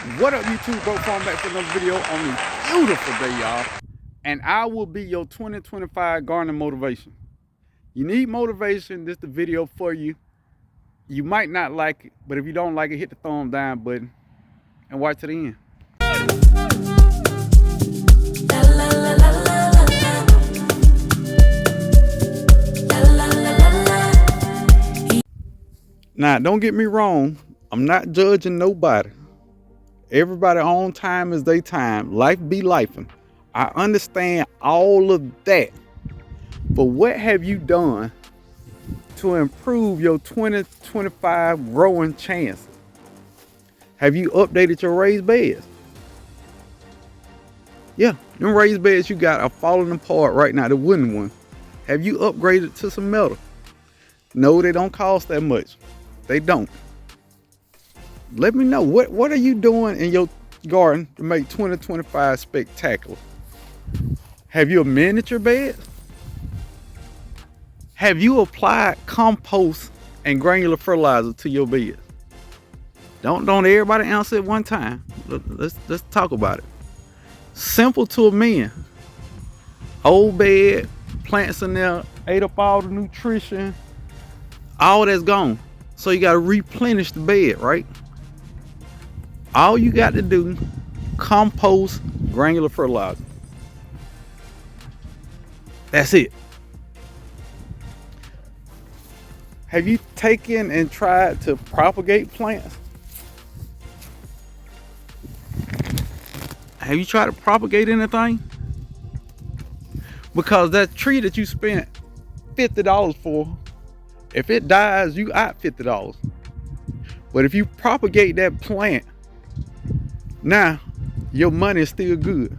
What up, YouTube? Bro, Farm back for another video on this beautiful day, y'all. And I will be your 2025 gardening motivation. You need motivation, this is the video for you. You might not like it, but if you don't like it, hit the thumb down button and watch to the end. Now, don't get me wrong. I'm not judging nobody. Everybody on time is their time. Life be lifing. I understand all of that. But what have you done to improve your 2025 growing chances? Have you updated your raised beds? Yeah, them raised beds you got are falling apart right now, the wooden ones. Have you upgraded to some metal? No, they don't cost that much. They don't. Let me know, what are you doing in your garden to make 2025 spectacular? Have you amended your bed? Have you applied compost and granular fertilizer to your bed? Don't everybody answer at one time. Let's talk about it. Simple to amend. Old bed, plants in there, ate up all the nutrition, all that's gone. So you got to replenish the bed, right? All you got to do, compost, granular fertilizer. That's it. Have you taken and tried to propagate plants? Have you tried to propagate anything? Because that tree that you spent $50 for, if it dies, you out $50. But if you propagate that plant, now your money is still good.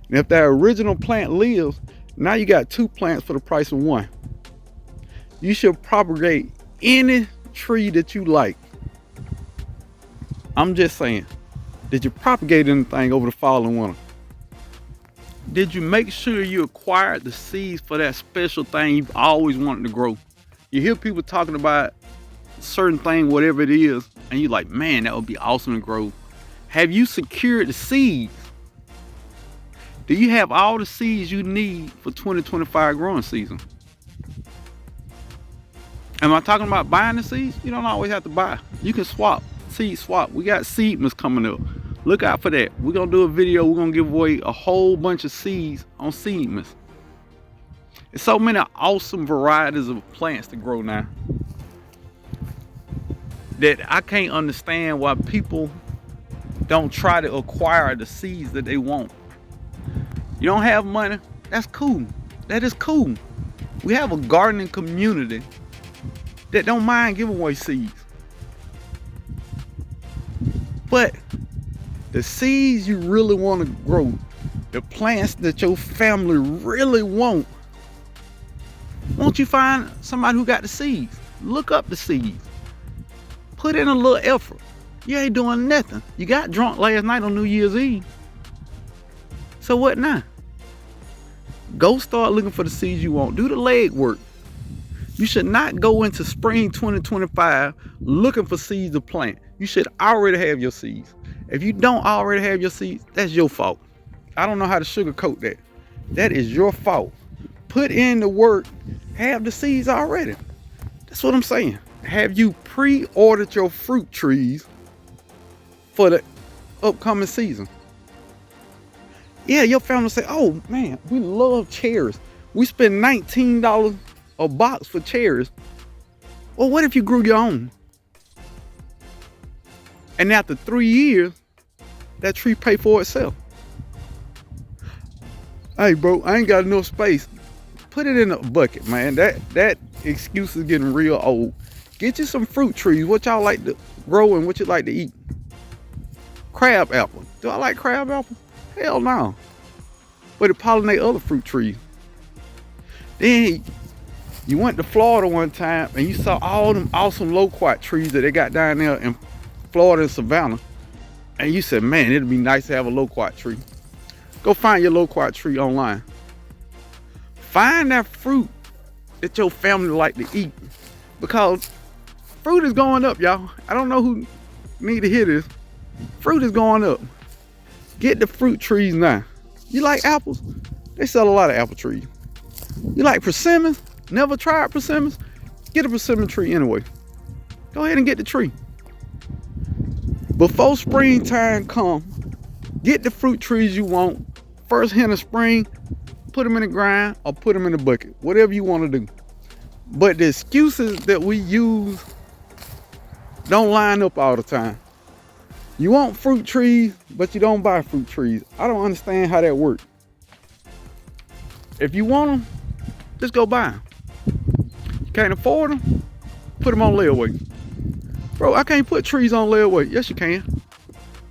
And if that original plant lives, now you got two plants for the price of one. You should propagate any tree that you like. I'm just saying, did you propagate anything over the fall and winter? Did you make sure you acquired the seeds for that special thing you've always wanted to grow? You hear people talking about a certain thing, whatever it is, and you're like, man, that would be awesome to grow. Have you secured the seeds? Do you have all the seeds you need for 2025 growing season? Am I talking about buying the seeds? You don't always have to buy. You can swap, seed swap. We got Seedmas coming up. Look out for that. We're going to do a video. We're going to give away a whole bunch of seeds on Seedmas. There's so many awesome varieties of plants to grow now that I can't understand why people don't try to acquire the seeds that they want. You don't have money? That's cool. That is cool. We have a gardening community that don't mind giving away seeds. But the seeds you really want to grow, the plants that your family really want, won't you find somebody who got the seeds? Look up the seeds. Put in a little effort. You ain't doing nothing. You got drunk last night on New Year's Eve. So what now? Go start looking for the seeds you want. Do the leg work. You should not go into spring 2025 looking for seeds to plant. You should already have your seeds. If you don't already have your seeds, that's your fault. I don't know how to sugarcoat that. That is your fault. Put in the work. Have the seeds already. That's what I'm saying. Have you pre-ordered your fruit trees for the upcoming season? Yeah, your family say, oh man, we love cherries. We spend $19 a box for cherries. Well, what if you grew your own? And after 3 years, that tree pay for itself. Hey bro, I ain't got enough space. Put it in a bucket, man. That excuse is getting real old. Get you some fruit trees. What y'all like to grow and what you like to eat? Crab apple. Do I like crab apple? Hell no. But it pollinate other fruit trees. Then you went to Florida one time and you saw all them awesome loquat trees that they got down there in Florida and Savannah. And you said, man, it'd be nice to have a loquat tree. Go find your loquat tree online. Find that fruit that your family like to eat. Because fruit is going up, y'all. I don't know who need to hear this, Fruit is going up. Get the fruit trees now. You like apples? They sell a lot of apple trees. You like persimmons? Never tried persimmons? Get a persimmon tree anyway. Go ahead and get the tree. Before springtime come, get the fruit trees you want. First hint of spring, put them in the ground or put them in the bucket. Whatever you want to do. But the excuses that we use don't line up all the time. You want fruit trees, but you don't buy fruit trees. I don't understand how that works. If you want them, just go buy them. You can't afford them, put them on layaway. Bro, I can't put trees on layaway. Yes, you can.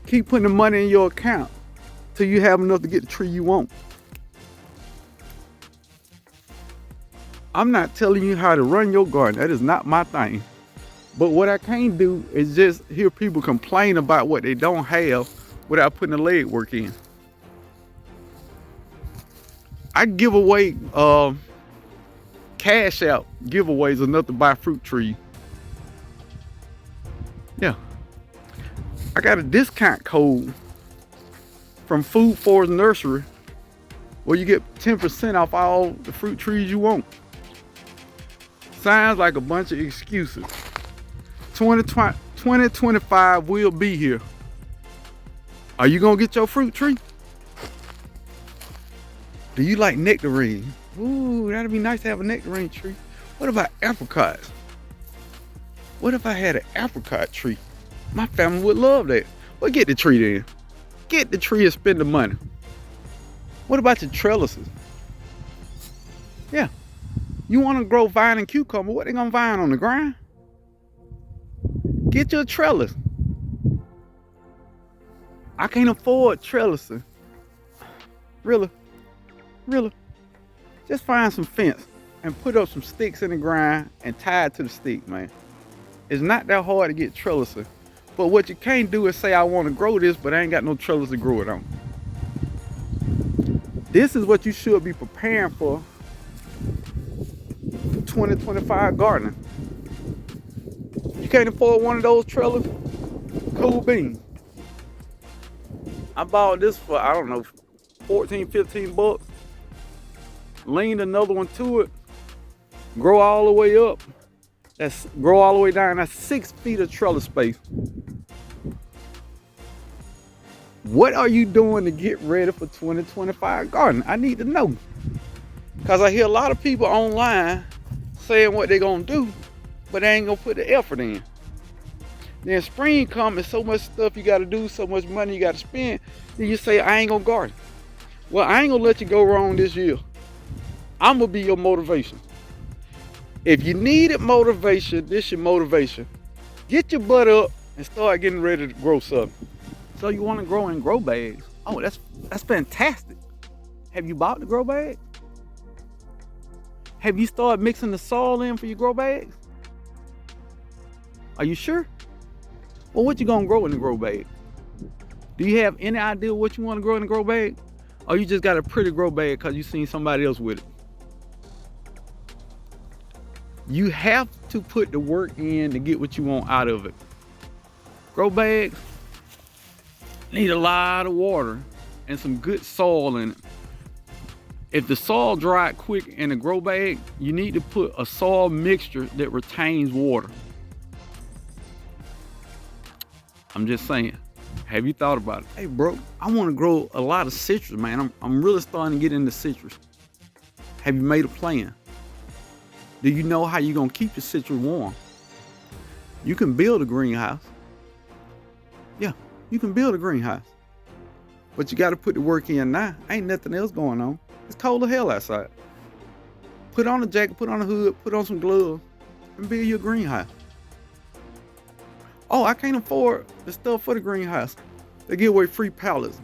Keep putting the money in your account till you have enough to get the tree you want. I'm not telling you how to run your garden. That is not my thing. But what I can't do is just hear people complain about what they don't have without putting the legwork in. I give away cash out giveaways enough to buy fruit trees. Yeah. I got a discount code from Food Forest Nursery where you get 10% off all the fruit trees you want. Sounds like a bunch of excuses. 2025 will be here. Are you gonna get your fruit tree? Do you like nectarines? Ooh, that'd be nice to have a nectarine tree. What about apricots? What if I had an apricot tree? My family would love that. Well, get the tree then. Get the tree and spend the money. What about your trellises? Yeah. You want to grow vine and cucumber, what they gonna vine on the ground? Get your trellis. I can't afford trellises. Really? Just find some fence and put up some sticks in the ground and tie it to the stick, man. It's not that hard to get trellises. But what you can't do is say, I want to grow this, but I ain't got no trellis to grow it on. This is what you should be preparing for 2025 gardening. You can't afford one of those trellis? Cool beans. I bought this for, I don't know, 14, 15 bucks. Leaned another one to it. Grow all the way up. Grow all the way down. That's 6 feet of trellis space. What are you doing to get ready for 2025 gardening? I need to know. Because I hear a lot of people online saying what they're going to do, but they ain't going to put the effort in. Then spring comes and so much stuff you got to do, so much money you got to spend, then you say, I ain't going to garden. Well, I ain't going to let you go wrong this year. I'm going to be your motivation. If you needed motivation, this your motivation. Get your butt up and start getting ready to grow something. So you want to grow in grow bags? Oh, that's fantastic. Have you bought the grow bag? Have you started mixing the soil in for your grow bags? Are you sure? Well, what you gonna grow in the grow bag? Do you have any idea what you want to grow in the grow bag? Or you just got a pretty grow bag because you seen somebody else with it? You have to put the work in to get what you want out of it. Grow bags need a lot of water and some good soil in it. If the soil dried quick in a grow bag, you need to put a soil mixture that retains water. I'm just saying, have you thought about it? Hey bro, I want to grow a lot of citrus, man. I'm really starting to get into citrus. Have you made a plan? Do you know how you're gonna keep your citrus warm? You can build a greenhouse. Yeah, you can build a greenhouse. But you gotta put the work in now. Ain't nothing else going on. It's cold as hell outside. Put on a jacket, put on a hood, put on some gloves, and build your greenhouse. Oh, I can't afford the stuff for the greenhouse. They give away free pallets.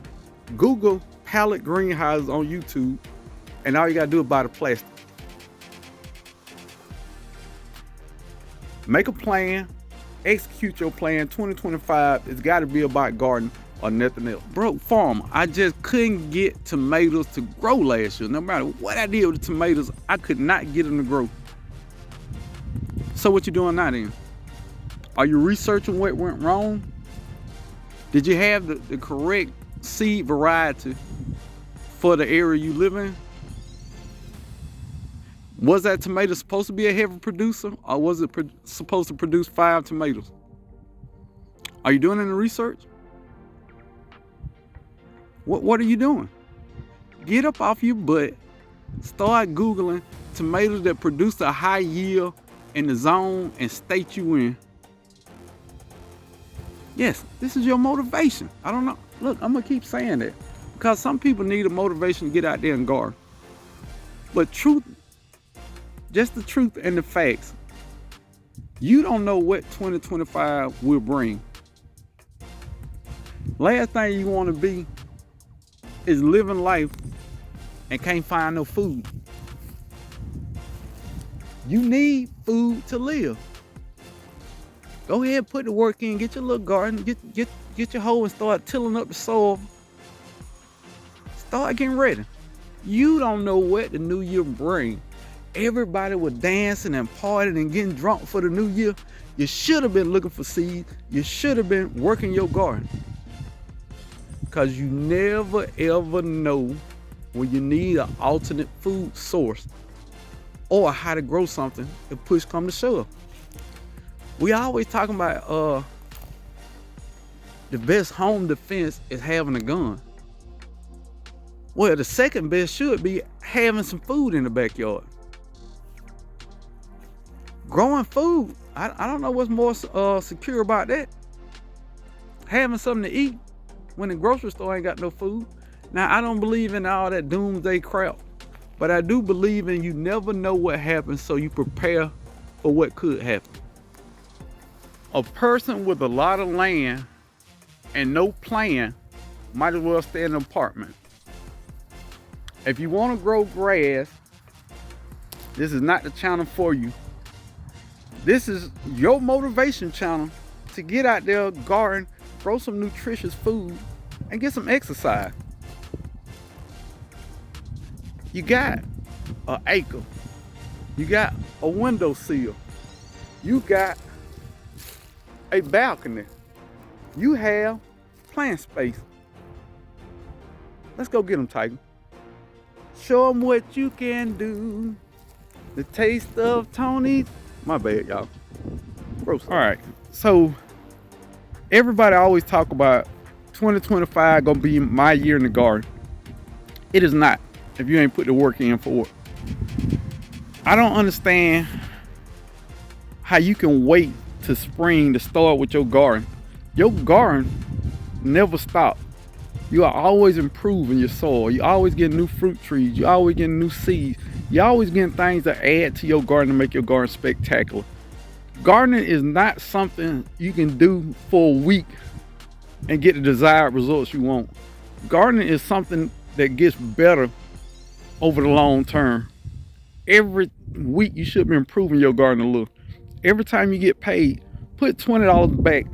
Google pallet greenhouses on YouTube, and all you gotta do is buy the plastic. Make a plan, execute your plan. 2025, it's gotta be about gardening or nothing else. Broke farmer, I just couldn't get tomatoes to grow last year. No matter what I did with the tomatoes, I could not get them to grow. So what you doing now then? Are you researching what went wrong? Did you have the correct seed variety for the area you live in? Was that tomato supposed to be a heavy producer, or was it supposed to produce 5 tomatoes? Are you doing any research? What are you doing? Get up off your butt, start Googling tomatoes that produce a high yield in the zone and state you in. Yes, this is your motivation. I don't know. Look, I'm gonna keep saying that because some people need a motivation to get out there and garden. But truth, just the truth and the facts, you don't know what 2025 will bring. Last thing you want to be is living life and can't find no food. You need food to live. Go ahead and put the work in, get your little garden, get your hoe and start tilling up the soil. Start getting ready. You don't know what the new year brings. Everybody was dancing and partying and getting drunk for the new year. You should have been looking for seeds. You should have been working your garden. Because you never ever know when you need an alternate food source or how to grow something if push come to shove. We always talking about the best home defense is having a gun. Well, the second best should be having some food in the backyard. Growing food, I don't know what's more secure about that. Having something to eat when the grocery store ain't got no food. Now, I don't believe in all that doomsday crap, but I do believe in you never know what happens, so you prepare for what could happen. A person with a lot of land and no plan might as well stay in an apartment. If you want to grow grass, this is not the channel for you. This is your motivation channel to get out there, garden, grow some nutritious food, and get some exercise. You got an acre. You got a windowsill. You got a balcony. You have plant space. Let's go get them, Tiger. Show them what you can do. The taste of Tony's. My bad, y'all. Gross. All right. So everybody always talk about 2025 gonna be my year in the garden. It is not if you ain't put the work in for it. I don't understand how you can wait to spring to start with your garden. Your garden never stops. You are always improving your soil. You're always getting new fruit trees. You're always getting new seeds. You're always getting things that add to your garden to make your garden spectacular. Gardening is not something you can do for a week and get the desired results you want. Gardening is something that gets better over the long term. Every week you should be improving your garden a little. Every time you get paid, put $20 back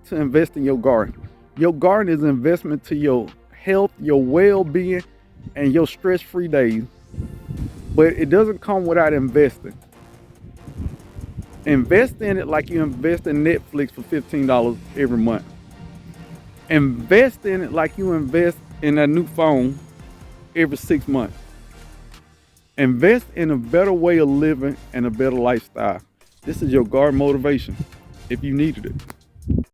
to invest in your garden. Your garden is an investment to your health, your well-being, and your stress-free days. But it doesn't come without investing. Invest in it like you invest in Netflix for $15 every month. Invest in it like you invest in a new phone every 6 months. Invest in a better way of living and a better lifestyle. This is your garden motivation if you needed it.